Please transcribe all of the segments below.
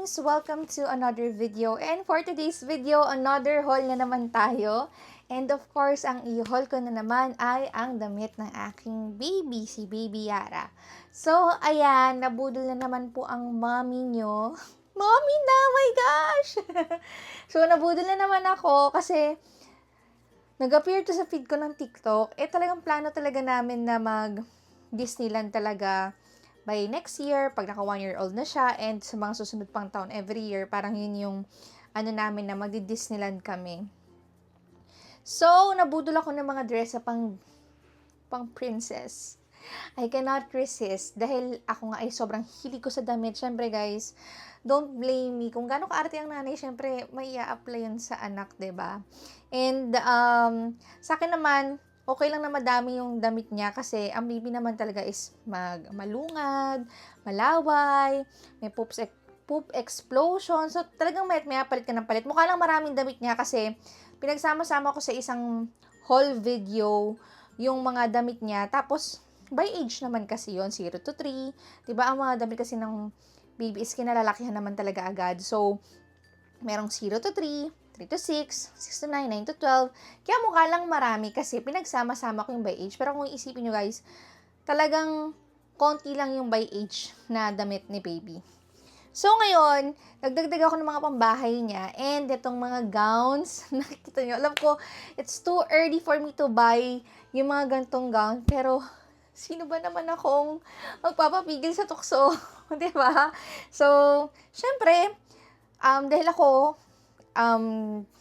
guys! Welcome to another video. And for today's video, another haul na naman tayo. And of course, ang i-haul ko na naman ay ang damit ng aking baby, si Baby Yara. So, ayan, nabudol na naman po ang mommy nyo. Mommy na! My gosh! So, nabudol na naman ako kasi nag-appear to sa feed ko ng TikTok. Talagang plano talaga namin na mag-Disneyland talaga by next year, pag naka 1-year-old na siya, and sa mga susunod pang taon every year, parang yun yung ano namin na magdi-Disneyland kami. So, nabudol ako ng mga dress sa pang princess. I cannot resist dahil ako nga ay sobrang hilig ko sa damit. Syempre guys, don't blame me. Kung gaano kaarte ang nanay, syempre may i-apply yun sa anak, 'di ba? And sa akin naman, okay lang na madami yung damit niya kasi ang baby naman talaga is malungad, malaway, may poop explosion. So, talagang may palit ka ng palit. Mukha lang maraming damit niya kasi pinagsama-sama ko sa isang haul video yung mga damit niya. Tapos, by age naman kasi yon 0 to 3. Diba, ang mga damit kasi ng baby is kinalalakihan naman talaga agad. So, merong 0 to 3, 3 to 6, 6 to 9, 9 to 12. Kaya mukha lang marami kasi pinagsama-sama ko yung by age. Pero kung isipin nyo guys, talagang konti lang yung by age na damit ni baby. So ngayon, nagdagdag ako ng mga pambahay niya and itong mga gowns, nakikita nyo, alam ko, it's too early for me to buy yung mga gantong gown, pero sino ba naman akong magpapapigil sa tukso, diba? So, syempre, dahil ako,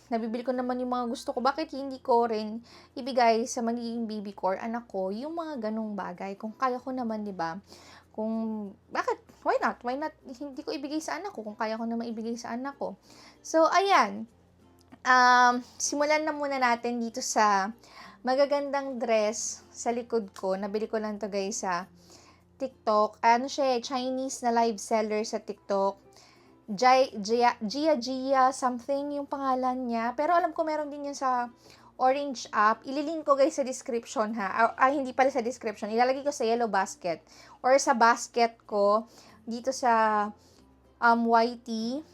nabibili ko naman yung mga gusto ko, bakit hindi ko rin ibigay sa magiging baby ko or anak ko yung mga ganong bagay, kung kaya ko naman, diba? Bakit? Why not? Why not? Hindi ko ibigay sa anak ko kung kaya ko naman ibigay sa anak ko. So, ayan. Simulan na muna natin dito sa magagandang dress sa likod ko. Nabili ko lang to guys sa TikTok. Ano siya, Chinese na live seller sa TikTok. Gia something yung pangalan niya. Pero alam ko meron din yan sa Orange app. Ililink ko guys sa description ha. Hindi pala sa description. Ilalagay ko sa yellow basket or sa basket ko dito sa YT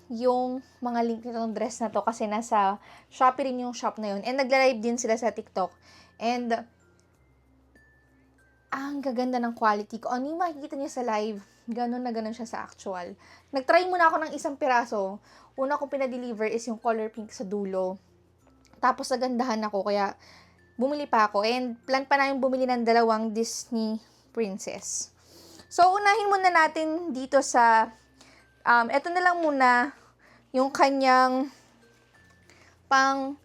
yung mga link nitong dress na to kasi nasa Shopee rin yung shop na yun. And nagla-live din sila sa TikTok. And ang gaganda ng quality ko. Ano yung makikita niya sa live? Ganon na ganon siya sa actual. Nagtry muna ako ng isang piraso. Una kong pinadeliver is yung color pink sa dulo. Tapos nagandahan ako, kaya bumili pa ako. And plan pa namin bumili ng dalawang Disney princess. So, unahin muna natin dito sa, eto na lang muna, yung kanyang pang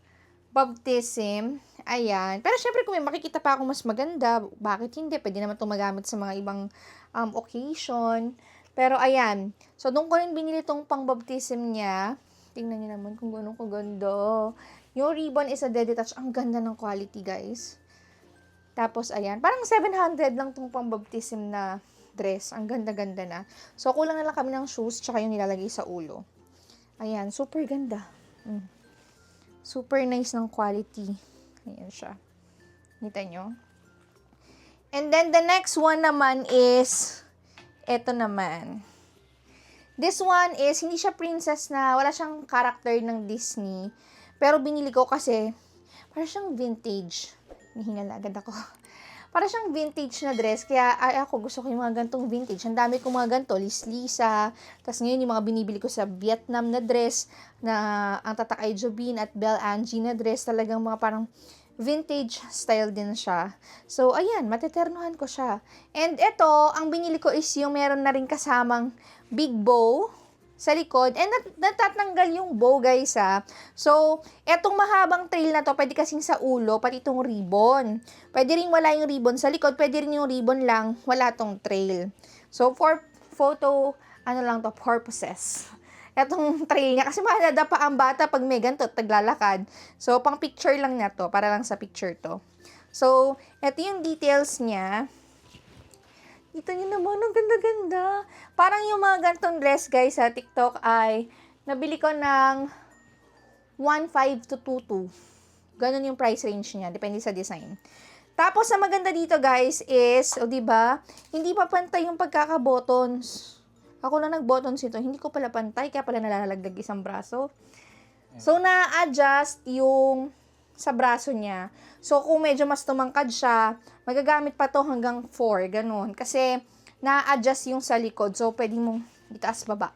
baptism. Ayan. Pero syempre kung may makikita pa ako mas maganda, bakit hindi? Pwede naman itong magamit sa mga ibang occasion. Pero ayan. So, doon ko rin binili itong pang baptism niya. Tingnan niyo naman kung gano'ng kaganda. Yung ribbon is a detach. Ang ganda ng quality, guys. Tapos, ayan. Parang 700 lang itong pang-baptism na dress. Ang ganda-ganda na. So, kulang na lang kami ng shoes tsaka yung nilalagay sa ulo. Ayan. Super ganda. Super nice ng quality. Ayan siya. Kita nyo? And then, the next one naman is eto naman. This one is, hindi siya princess na, wala siyang character ng Disney. Pero binili ko kasi, para siyang vintage. Nahingal agad ako. Para siyang vintage na dress. Kaya ako gusto ko yung mga gantong vintage. Ang dami kong mga ganto, Lislisa. Tapos ngayon yung mga binibili ko sa Vietnam na dress, na ang tatak ay Jobin at Belle Angie na dress. Talagang mga parang vintage style din siya. So, ayan, mateternuhan ko siya. And ito, ang binili ko is yung meron na rin kasamang big bow sa likod. And natatanggal yung bow, guys, ha. So, etong mahabang trail na to, pwede kasing sa ulo, pati itong ribbon. Pwede rin wala yung ribbon sa likod, pwede rin yung ribbon lang, wala tong trail. So, for photo, purposes. Etong trail niya, kasi mahadapa ang bata pag may ganito, taglalakad. So, pang picture lang na to, para lang sa picture to. So, eto yung details niya. Kita niyo naman, ang ganda-ganda. Parang yung mga gantong dress, guys, sa TikTok ay nabili ko ng 1.5 to 2.2. Ganon yung price range niya, depende sa design. Tapos, ang maganda dito, guys, is, diba, hindi pa pantay yung pagkaka-buttons. Ako lang nag-buttons ito. Hindi ko pala pantay, kaya pala nalalagdag isang braso. So, na-adjust yung sa braso niya. So, kung medyo mas tumangkad siya, magagamit pa to hanggang 4, ganun. Kasi, na-adjust yung sa likod. So, pwede mong itaas baba.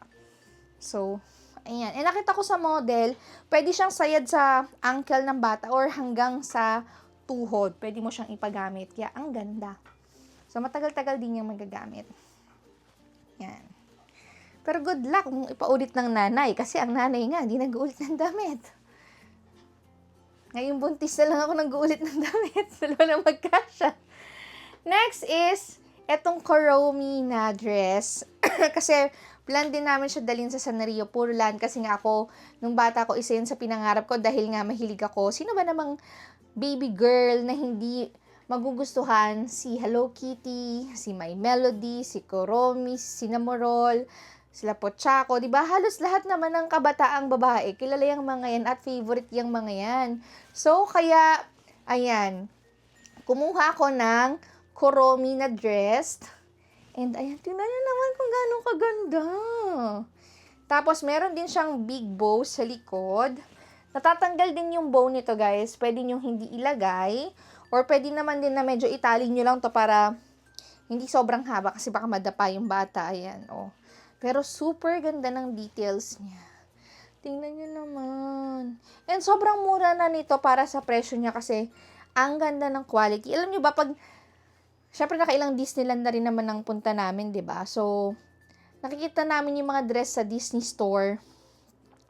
So, ayan. Eh, nakita ko sa model, pwede siyang sayad sa ankle ng bata or hanggang sa tuhod. Pwede mo siyang ipagamit. Kaya, ang ganda. So, matagal-tagal din yung magagamit. Yan. Pero good luck kung ipaulit ng nanay. Kasi ang nanay nga, di nag-uulit ng damit. Ngayong buntis na lang ako nag-uulit ng damit. Dalawa na magkasya. Next is, etong Kuromi na dress. Kasi, plan din namin siya dalhin sa Sanrio Purlan. Kasi nga ako, nung bata ko, isa yun sa pinangarap ko dahil nga mahilig ako. Sino ba namang baby girl na hindi magugustuhan si Hello Kitty, si My Melody, si Kuromi, si Cinnamoroll, sila Pochako, di ba? Halos lahat naman ng kabataang babae, kilala yung mga yan at favorite yung mga yan. So, kaya, ayan, kumuha ako ng Kuromi na dress. And, ayan, tingnan nyo naman kung gano'ng kaganda. Tapos, meron din siyang big bow sa likod. Natatanggal din yung bow nito, guys. Pwede nyo hindi ilagay. Or, pwede naman din na medyo itali nyo lang to para hindi sobrang haba kasi baka madapa yung bata. Ayan, oh. Pero super ganda ng details niya. Tingnan nyo naman. And sobrang mura na nito para sa presyo niya kasi ang ganda ng quality. Alam nyo ba, pag, syempre nakailang Disneyland na rin naman ang punta namin, di ba? So, nakikita namin yung mga dress sa Disney Store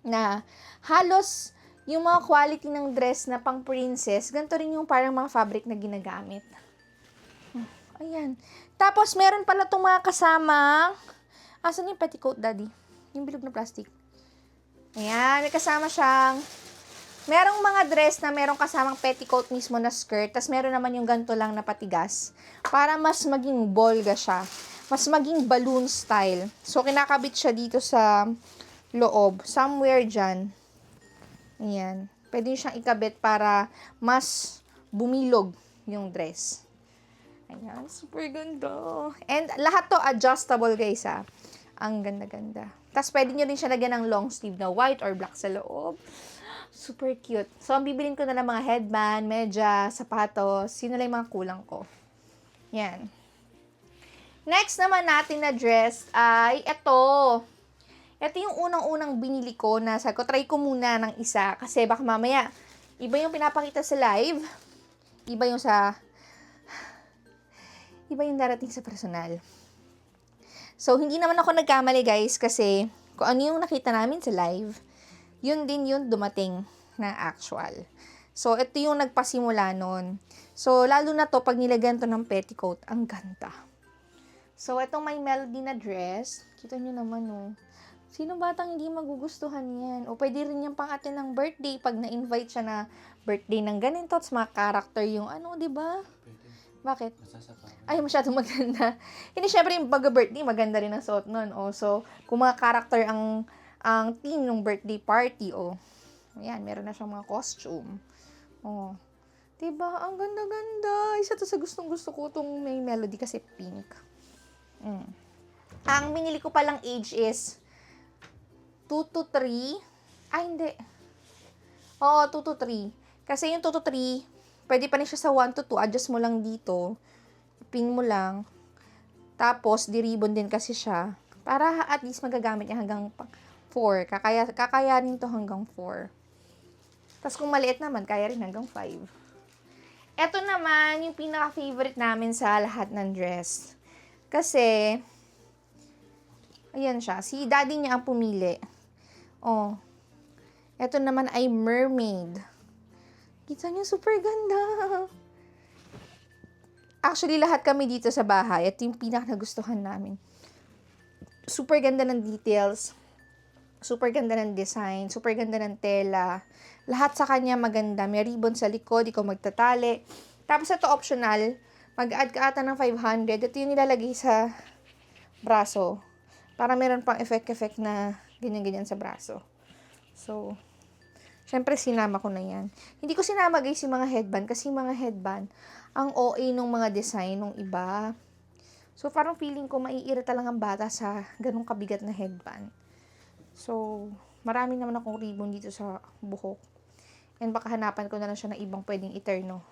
na halos yung mga quality ng dress na pang princess, ganito rin yung parang mga fabric na ginagamit. Ayan. Tapos, meron pala itong mga kasamang asan yung petticoat, daddy? Yung bilog na plastic. Ayan, may kasama siyang, merong mga dress na merong kasamang petticoat mismo na skirt, tas meron naman yung ganito lang na patigas, para mas maging bolga siya, mas maging balloon style. So, kinakabit siya dito sa loob, somewhere dyan. Ayan, pwede nyo siyang ikabit para mas bumilog yung dress. Ayan, super ganda. And lahat to adjustable, guys, ha. Ang ganda-ganda. Tapos, pwede nyo rin siya lagyan ng long sleeve na white or black sa loob. Super cute. So, ang bibilin ko na ng mga headband, medyas, sapatos. Yun na lang yung mga kulang ko. Yan. Next naman natin na dress ay ito. Ito yung unang-unang binili ko na sabi ko, try ko muna ng isa. Kasi baka mamaya, iba yung pinapakita sa live. Iba yung darating sa personal. So, hindi naman ako nagkamali, guys, kasi kung ano yung nakita namin sa live, yun din yung dumating na actual. So, ito yung nagpasimula nun. So, lalo na to, pag nilagyan to ng petticoat, ang ganda. So, itong My Melody na dress, kita nyo naman, oh. Sino batang hindi magugustuhan yan? O, pwede rin yung pang-atin ng birthday, pag na-invite siya na birthday ng ganito, at mga character yung ano, di ba? Bakit? Ay, masyadong maganda. Hindi, syempre, yung pag-birthday, maganda rin ang suot nun. Oh. So, kung mga character ang theme ng birthday party, oh. Ayan, meron na siyang mga costume. Oh. Diba? Ang ganda-ganda. Isa to sa gustong-gusto ko itong May Melody kasi pink. Ang minili ko palang age is 2 to 3. Ay, hindi. Oo, 2 to 3. Kasi yung 2 to 3, pwede pa rin siya sa 1 to 2. Adjust mo lang dito. Pin mo lang. Tapos, di-ribbon din kasi siya. Para at least magagamit niya hanggang 4. Kakayanin to hanggang 4. Tapos, kung maliit naman, kaya rin hanggang 5. Ito naman, yung pinaka-favorite namin sa lahat ng dress. Kasi, ayan siya. Si daddy niya ang pumili. Oh. Ito naman ay mermaid. Kita niyo, super ganda. Actually, lahat kami dito sa bahay. Ito yung pinaka-nagustuhan namin. Super ganda ng details. Super ganda ng design. Super ganda ng tela. Lahat sa kanya maganda. May ribbon sa likod. Ikaw magtatali. Tapos ito optional. Mag-add ka ata ng 500. Ito yung nilalagay sa braso. Para meron pang effect na ganyan-ganyan sa braso. So, syempre, sinama ko na yan. Hindi ko sinama, guys, yung mga headband. Kasi yung mga headband, ang OA nung mga design nung iba. So, parang feeling ko maiirita lang ang bata sa ganung kabigat na headband. So, marami naman akong ribbon dito sa buhok. And baka hanapan ko na lang siya ng ibang pwedeng iterno.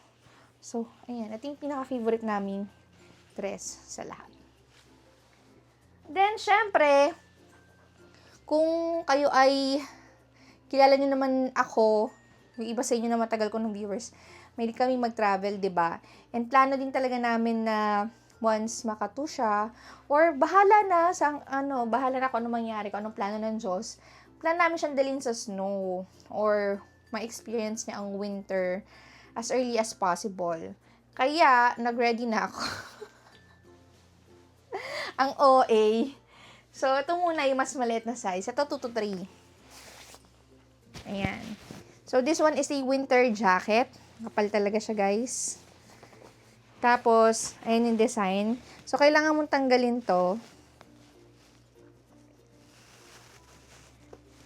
So, ayan. Ito yung pinaka-favorite naming dress sa lahat. Then, syempre, kung kayo ay kilala nyo naman ako, yung iba sa inyo na matagal ko ng viewers, may kami mag-travel, 'di ba? And plano din talaga namin na once makato siya, or bahala na kung ano mangyari, kung anong plano ng Diyos. Plano namin siyang dalhin sa snow, or ma-experience niya ang winter as early as possible. Kaya, nag-ready na ako. Ang OA. So, ito muna yung mas maliit na size. Ito, 2 to 3. Ayan. So, this one is a winter jacket. Kapal talaga siya, guys. Tapos, ayan yung design. So, kailangan mong tanggalin to.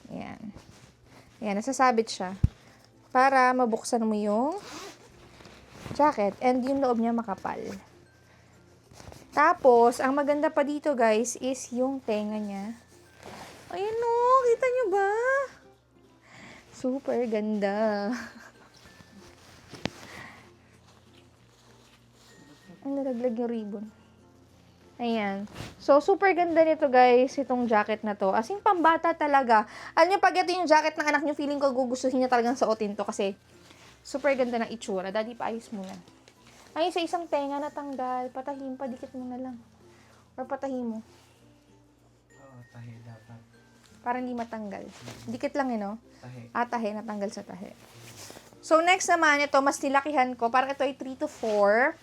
Ayan. Ayan, nasasabit siya. Para mabuksan mo yung jacket. And yung loob niya makapal. Tapos, ang maganda pa dito, guys, is yung tenga niya. Ayan o, kita nyo ba? Super ganda. Ang nalaglag yung ribbon. Ayan. So, super ganda nito, guys, itong jacket na to. As in, pambata talaga. Alam nyo, pag ito yung jacket ng anak nyo, feeling ko gugustuhin niya talagang suotin to kasi super ganda ng itsura. Daddy, paayos muna. Ay, sa isang tenga natanggal. Patahin, padikit mo na lang. Or patahin mo. Oo, tahi dapat. Para hindi matanggal. Dikit lang no? Tahi. Tahi, natanggal sa tahi. So, next naman, ito, mas nilakihan ko. Parang ito ay 3 to 4.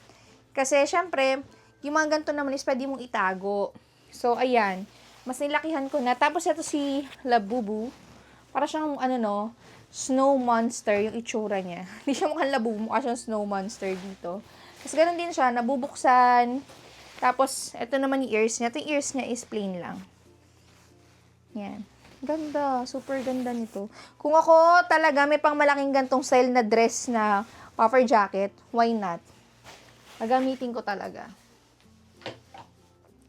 Kasi, syempre, yung mga ganito naman is pwede mong itago. So, ayan. Mas nilakihan ko na. Tapos, ito si Labubu. Para siyang, snow monster yung itsura niya. Hindi siya mukhang Labubu. Mukha siyang snow monster dito. Tapos, ganun din siya. Nabubuksan. Tapos, ito naman yung ears niya. Ito yung ears niya is plain lang. Yan. Ganda. Super ganda nito. Kung ako talaga may pang malaking gantong style na dress na puffer jacket, why not? Gagamitin ko talaga.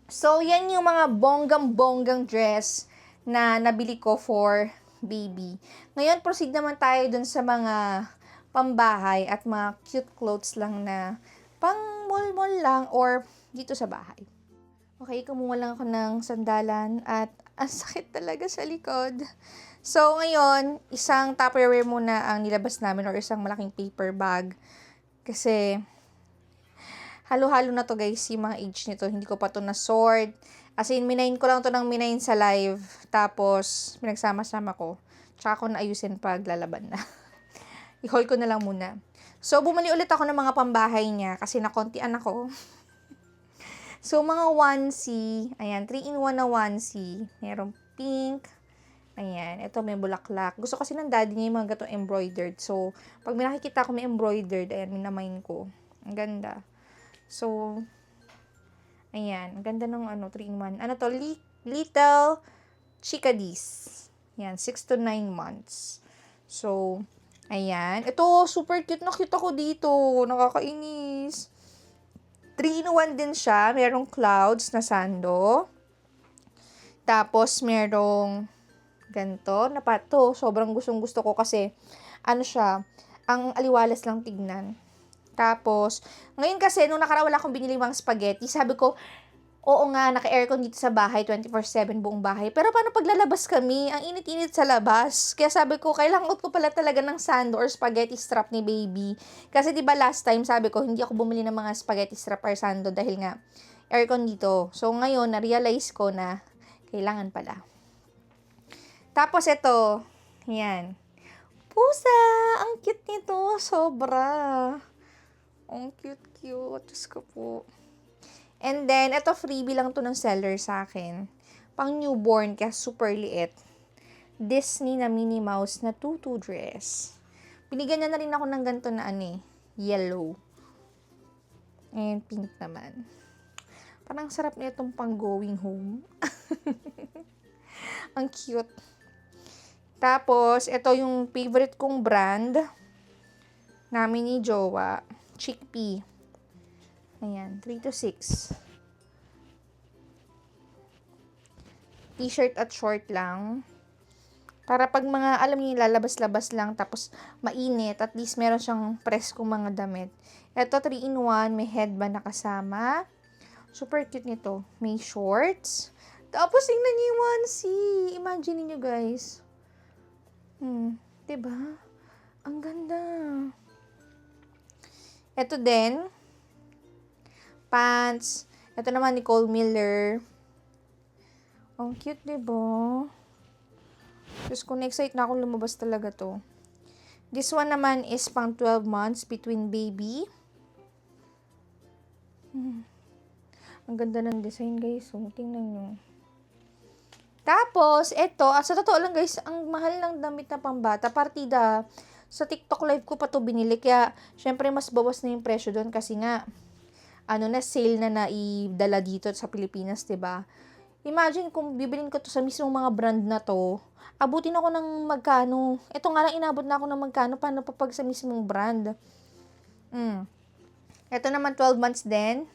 So, yan yung mga bonggang-bonggang dress na nabili ko for baby. Ngayon, proceed naman tayo dun sa mga pambahay at mga cute clothes lang na pang mall-mall lang or dito sa bahay. Okay, kumuha lang ako ng sandalan at ang sakit talaga sa likod. So, ngayon, isang Tupperware muna ang nilabas namin or isang malaking paper bag. Kasi, halo-halo na to guys, yung mga age nito. Hindi ko pa to na-sort. As in, minain ko lang to ng minain sa live. Tapos, pinagsama-sama ko. Tsaka ko naayusin pag lalaban na. I-haul ko na lang muna. So, bumali ulit ako ng mga pambahay niya kasi nakontian ako. So, mga onesie. Ayan, 3-in-1 na onesie. Merong pink. Ayan, ito may bulaklak. Gusto kasi ng daddy niya yung mga gatong embroidered. So, pag may nakikita ko may embroidered, ayan, minamain ko. Ang ganda. So, ayan, ang ganda ng 3-in-1. Ano to? Little Chickadies. Ayan, 6 to 9 months. So, ayan. Ito, super cute na cute ako dito. Nakakainis. 3-in-1 din siya. Merong clouds na sando. Tapos, merong ganito na pato. Sobrang gustong-gusto ko kasi, siya, ang aliwalas lang tignan. Tapos, ngayon kasi, nung nakaraang wala akong binili mga spaghetti, sabi ko, oo nga, naka-aircon dito sa bahay, 24/7 buong bahay. Pero paano paglalabas kami? Ang init-init sa labas. Kaya sabi ko, kailangan ko pala talaga ng sando or spaghetti strap ni baby. Kasi 'di ba last time sabi ko, hindi ako bumili ng mga spaghetti strap or sando dahil nga aircon dito. So ngayon, na-realize ko na kailangan pala. Tapos ito, yan. Pusa! Ang cute nito. Sobra. Ang cute-cute. Diyos ko po. And then, ito freebie lang to ng seller sa akin. Pang newborn, kaya super liit. Disney na Minnie Mouse na tutu dress. Binigyan niya na rin ako ng ganito na yellow. And pink naman. Parang sarap na itong pang going home. Ang cute. Tapos, ito yung favorite kong brand namin ni Jowa. Chickpea. Ayan, 3 to 6. T-shirt at short lang. Para pag mga, alam niyo, lalabas-labas lang, tapos mainit, at least meron siyang preskong mga damit. Ito, 3-in-1, may headband na kasama. Super cute nito. May shorts. Tapos, tingnan niyo yung onesie. Imagine niyo guys. Diba? Ang ganda. Ito din. Pants. Ito naman, Nicole Miller. Ang cute, diba? Diyos ko, na-excite na akong lumabas talaga to. This one naman is pang 12 months between baby. Ang ganda ng design, guys. So, tingnan nyo. Tapos, ito, sa totoo lang, guys, ang mahal ng damit na pambata. Partida, sa TikTok live ko pa to binili. Kaya, syempre, mas bawas na yung presyo doon. Kasi nga, sale na naidala dito sa Pilipinas, 'di ba? Imagine kung bibilin ko to sa mismong mga brand na to, abutin ako ng magkano. Ito nga lang, inabot na ako ng magkano, paano pa pag sa mismong brand? Ito naman, 12 months din.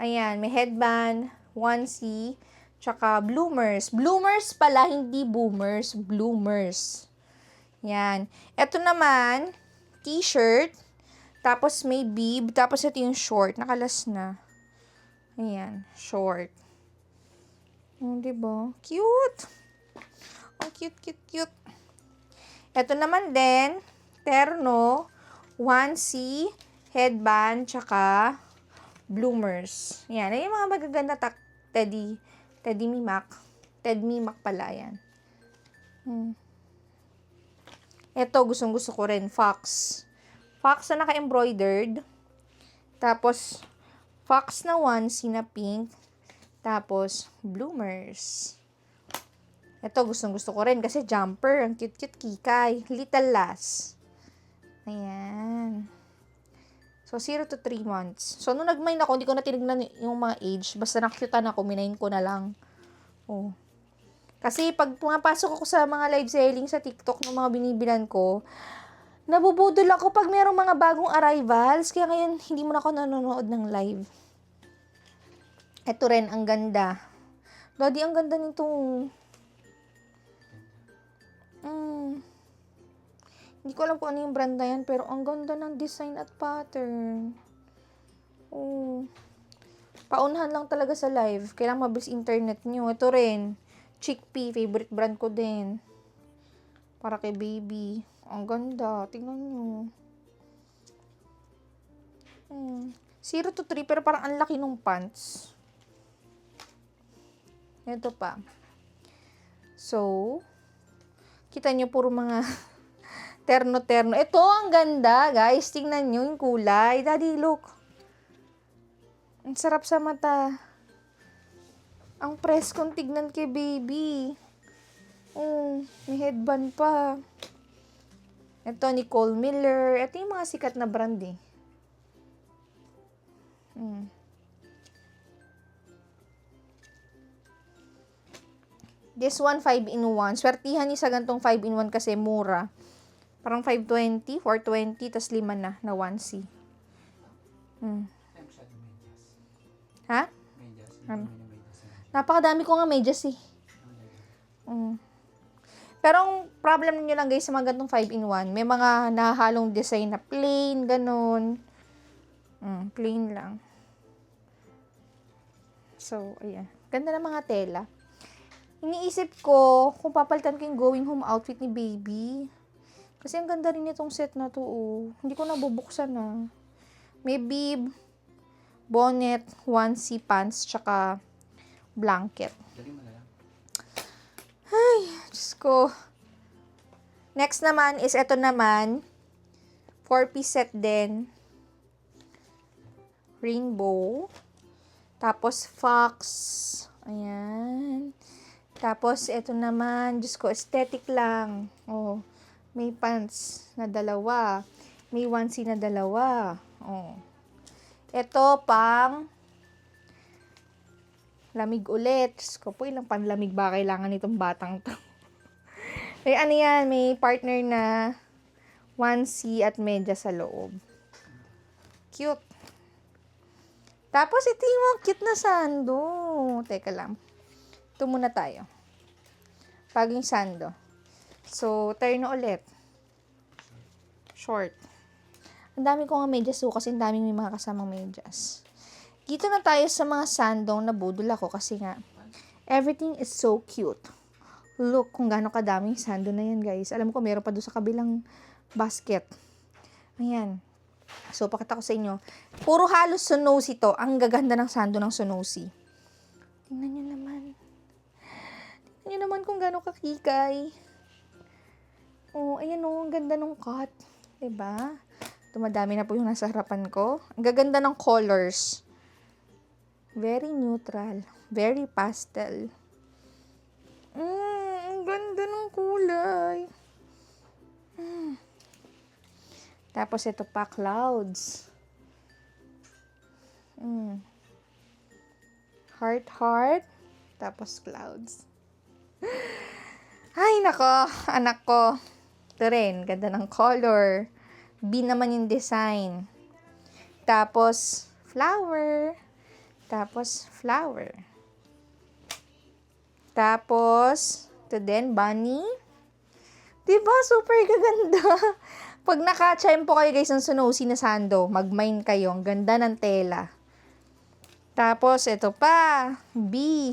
Ayan, may headband, onesie, tsaka bloomers. Bloomers pala, hindi boomers, bloomers. Yan. Ito naman, t-shirt, tapos may bib, tapos ito yung short, nakalas na. Ayan, short. Diba? Cute! Ang cute. Ito naman din, terno, onesie, headband, tsaka bloomers. Yan. Ay, yung mga magaganda Teddy Mimak. Ted Mimak pala yan. Ito, gustong-gusto ko rin. Fox na naka-embroidered. Tapos, fox na onesie na pink. Tapos, bloomers. Ito, gustong-gusto ko rin kasi jumper. Ang cute-cute, kikay. Little Lass. Ayan. So, 0 to 3 months. So, nung nag-mine ako, hindi ko na tinignan yung mga age. Basta nakyutan ako, minayin ko na lang. Oh. Kasi, pag pumapasok ako sa mga live selling sa TikTok ng mga binibilan ko, nabubudol ako pag merong mga bagong arrivals. Kaya ngayon, hindi mo na ako nanonood ng live. Ito rin, ang ganda. Daddy, ang ganda nito. Hindi ko alam kung ano yung brand na yan, pero ang ganda ng design at pattern. Oh. Paunahan lang talaga sa live. Kailangan mabilis internet nyo. Ito rin, Chickpea, favorite brand ko din. Para kay baby. Ang ganda. Tingnan nyo. 0 to 3, pero parang ang laki ng pants. Ito pa. So, kita nyo puro mga terno-terno. Ito, ang ganda, guys. Tingnan nyo yung kulay. Daddy, look. Ang sarap sa mata. Ang preskong tignan kay baby. Oh, may headband pa. Ito, Nicole Miller. Ito yung mga sikat na brand eh. This one, 5-in-1. Swertihan niya sa gantong 5-in-1 kasi mura. Parang 520, 420, tas 5 na onesie. Ha? Napakadami ko nga medyas eh. Pero ang problem niyo lang guys sa mga gantong 5-in-1, may mga nahalong design na plain, ganun. Plain lang. So, ayan. Ganda ng mga tela. Iniisip ko kung papalitan ko yung going home outfit ni baby. Kasi ang ganda rin itong set na to, oh. Hindi ko nabubuksan, ah. May bib, bonnet, onesie, pants, tsaka blanket. Ay, Diyos ko. Next naman is ito naman. 4-piece set din. Rainbow. Tapos fox. Ayan. Tapos ito naman, Diyos ko, aesthetic lang. Oh. May pants na 2. May onesie na 2. Oh. Ito pang lamig ulit. Ko po, ilang panlamig ba kailangan nitong batang to? May ano yan, may partner na onesie at medya sa loob. Cute. Tapos ito yung cute na sando. Teka lang. Ito muna tayo. Bagong sando. So, turn na ulit. Short. Ang dami ko nga medyas kasi ang daming may mga kasamang medyas. Dito na tayo sa mga sandong nabudol ako kasi nga, everything is so cute. Look kung gaano kadaming sando na yan, guys. Alam ko, meron pa doon sa kabilang basket. Ayan. So, pakita ko sa inyo. Puro halos Sunosi to. Ang gaganda ng sando ng Sunosi. Tingnan nyo naman. Tingnan nyo naman kung gaano kakikay. Oh, ayan oh, ang ganda ng cut. Diba? Dumadami na po yung nasa harapan ko. Ang gaganda ng colors. Very neutral. Very pastel. Ang ganda ng kulay. Tapos ito pa, clouds. Heart, heart. Tapos clouds. Ay, nako. Anak ko. Ito rin. Ganda ng color. B naman yung design. Tapos, flower. Tapos, flower. Tapos, ito din, bunny. Diba? Super gaganda. Pag naka-chime po kayo guys ng Sunosi na sando, mag-mine kayo. Ang ganda ng tela. Tapos, ito pa. B.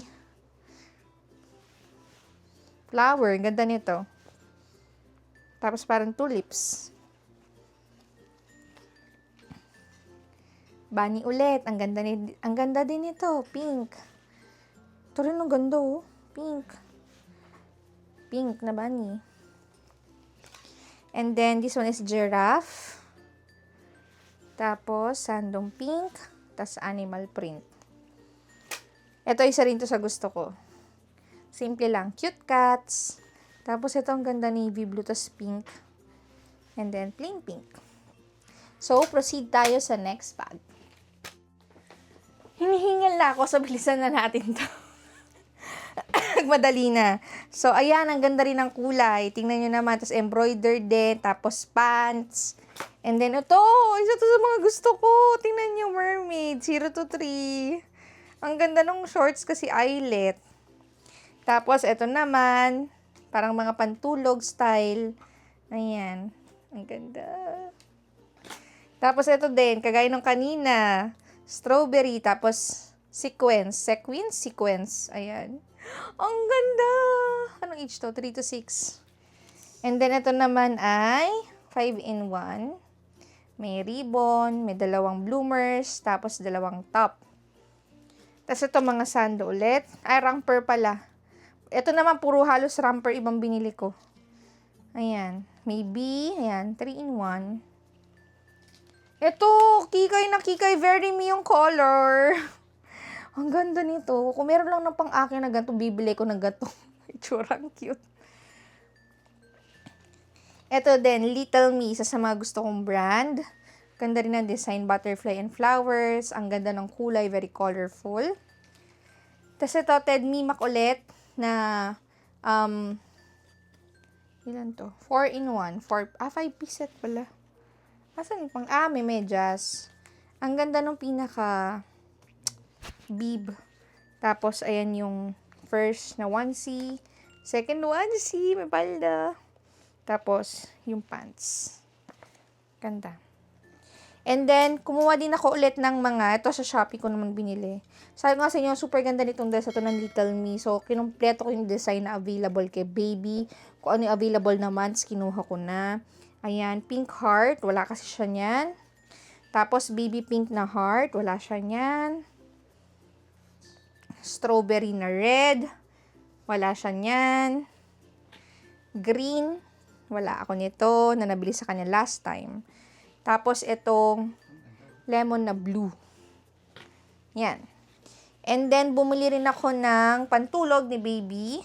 Flower. Ang ganda nito. Tapos, parang tulips. Bunny ulit. Ang ganda din ito. Pink. Ito rin ang ganda oh. Pink. Pink na bunny. And then, this one is giraffe. Tapos, sandong pink. Tapos, animal print. Ito, isa rin to sa gusto ko. Simple lang. Cute cats. Tapos, ito ang ganda navy blue. Tapos, pink. And then, plain pink. So, proceed tayo sa next bag. Hinihingal na ako. So, bilisan na natin to. Madali na. So, ayan, ang ganda rin ng kulay. Tingnan nyo naman. Tapos, embroidered din. Tapos, pants. And then, ito. Isa to sa mga gusto ko. Tingnan nyo, mermaid. 0 to 3. Ang ganda ng shorts kasi eyelet. Tapos, ito naman. Parang mga pantulog style. Ayan. Ang ganda. Tapos, ito din. Kagaya ng kanina. Strawberry. Tapos, sequence. Ayan. Ang ganda! Anong age to? 3 to 6. And then, ito naman ay 5-in-1. May ribbon, may dalawang bloomers, tapos dalawang top. Tapos ito mga sando ulit. Ay, romper pala. Ito naman, puro halos romper ibang binili ko. Ayan. May B. Ayan, 3-in-1. Ito, kikay na kikay. Very me yung color. Ang ganda nito. Kung meron lang ng pang-akin na ganito, bibili ko ng ganito. Itsurang cute. Ito din, Little Me. Isa sa mga gusto kong brand. Ganda rin ang design, butterfly and flowers. Ang ganda ng kulay, very colorful. Tapos ito, Ted Mimak ulit na, ilan to? 4-in-1. 5-piece set pala. Asan yung pang, may medyas. Ang ganda ng pinaka bib. Tapos, ayan yung first na onesie. Second onesie, may palda. Tapos, yung pants. Ganda. And then, kumuha din ako ulit ng mga, ito sa Shopee ko naman binili. Sabi ko nga sa inyo, super ganda nitong dress ito ng Little Me. So, kinumpleto ko yung design na available kay baby. Kung ano yung available na months, kinuha ko na. Ayan, pink heart. Wala kasi siya niyan. Tapos, baby pink na heart. Wala siya niyan. Strawberry na red. Wala siya niyan. Green. Wala ako nito na nabili sa kanya last time. Tapos, itong lemon na blue. Yan. And then, bumili rin ako ng pantulog ni baby.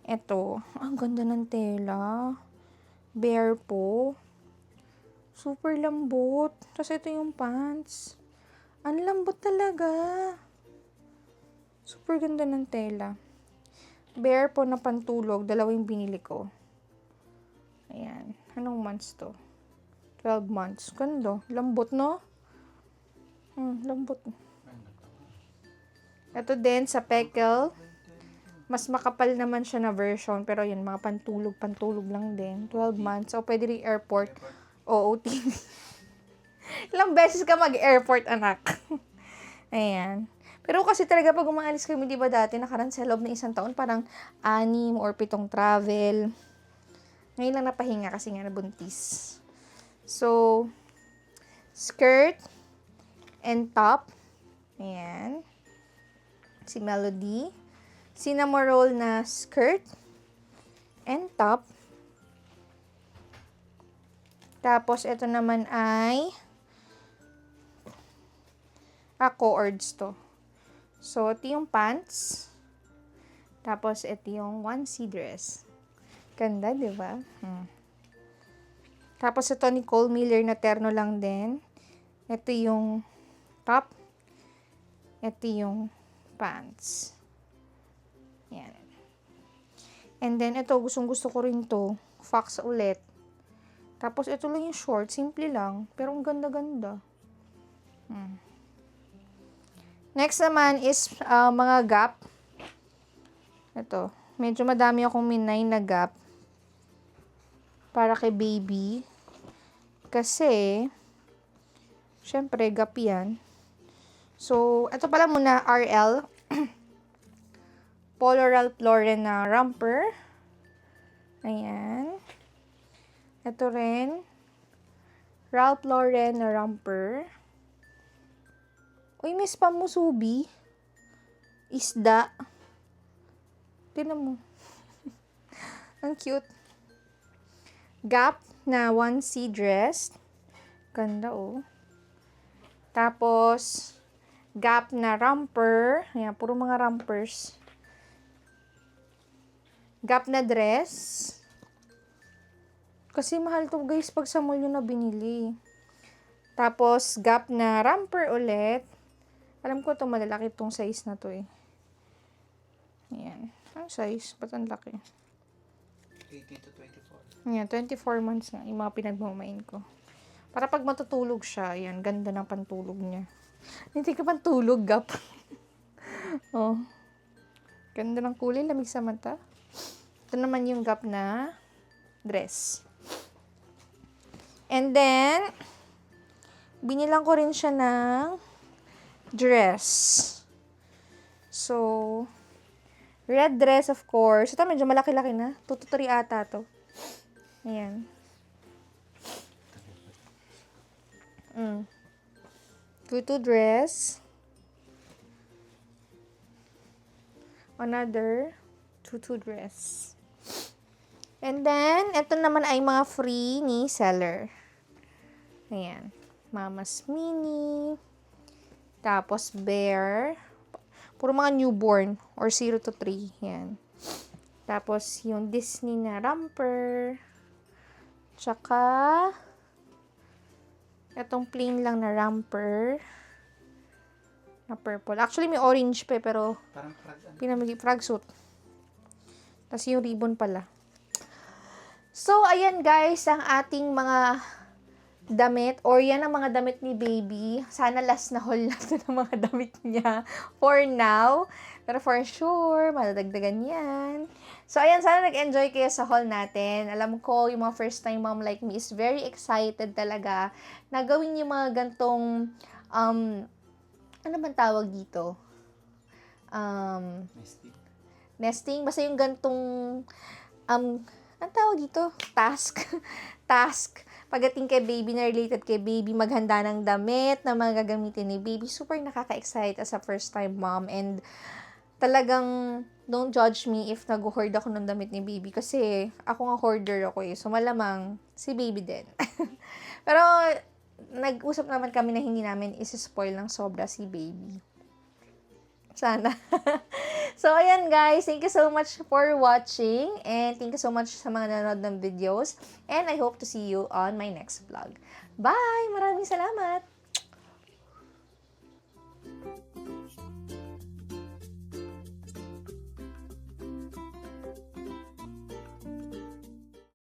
Ito. Ang ganda ng tela. Bear po. Super lambot. Tapos, ito yung pants. Ang lambot talaga. Super ganda ng tela. Bear po na pantulog. Dalawa yung binili ko. Ayan. Anong months to? 12 months. Ganda. Lambot, no? Lambot. Ito din sa Pekel. Mas makapal naman siya na version, pero yun, mga pantulog lang din. 12 months. So, pwede rin airport. OOTD. Ilang beses ka mag-airport, anak. Ayan. Pero kasi talaga pag umaalis kami, di ba dati, nakaraan sa loob ng 1 taon, parang 6 or 7 travel. Ngayon lang napahinga kasi nga nabuntis. So, skirt and top. Ayan. Si Melody. Cinnamoroll na skirt and top. Tapos, ito naman ay co-ords to. So, ito yung pants. Tapos, ito yung onesie dress. Ganda, di ba? Tapos, ito Nicole Miller na terno lang din. Ito yung top. Ito yung pants. Yan. And then, ito, gustong-gusto ko rin to. Fox ulit. Tapos, ito lang yung short. Simple lang. Pero, ang ganda-ganda. Next naman is mga Gap. Ito. Medyo madami akong minay na Gap. Para kay baby. Kasi, syempre, Gap yan. So, ito pala muna, RL. Polo Ralph Lauren na romper. Ayan. Ito rin. Ralph Lauren na romper. Uy, may spam musubi. Isda. Tignan mo. Ang cute. Gap na onesie dress. Ganda, oh. Tapos, Gap na romper. Ayan, puro mga rompers. Gap na dress. Kasi mahal to, guys, pag sa mall yun na binili. Tapos, Gap na romper ulit. Alam ko to malalaki tong size na to eh. Ayan. Ang size? Ba't ang laki? 18 to 24. Ayan, 24 months nga. Yung mga pinagmamain ko. Para pag matutulog siya, ayan, ganda ng pantulog niya. Hindi ka pantulog, Gap. Oh. Ganda ng kulay, lamig sa mata. Ito naman yung Gap na dress. And then, binilang ko rin siya ng dress. So, red dress, of course. Ito, medyo malaki-laki na. 2 to 3 ata to. Ayan. Tutu dress. Another tutu dress. And then, ito naman ay mga free ni seller. Ayan. Mama's Mini. Tapos, Bear. Puro mga newborn or 0 to 3. Yan. Tapos, yung Disney na romper. Tsaka, itong plain lang na romper. Na purple. Actually, may orange pa pero Parang frag, pinamili, frag suit. Tapos, yung ribbon pala. So, ayan guys, ang ating mga damit, or yan ang mga damit ni baby. Sana last na haul natin ang mga damit niya for now. Pero for sure, madadagdagan yan. So, ayan, sana nag-enjoy kayo sa haul natin. Alam ko, yung mga first time mom like me is very excited talaga na gawin yung mga gantong, ano bang tawag dito? Nesting. Basta yung gantong, ang tawag dito? Task. Pagdating kay baby na related kay baby, maghanda ng damit na mga gagamitin ni baby. Super nakaka-excite as a first-time mom. And talagang don't judge me if nag-hoard ako ng damit ni baby. Kasi ako nga hoarder ako eh. So malamang si baby din. Pero nag-usap naman kami na hindi namin isi-spoil ng sobra si baby. Sana. So, ayan guys. Thank you so much for watching. And thank you so much sa mga nanonood ng videos. And I hope to see you on my next vlog. Bye! Maraming salamat!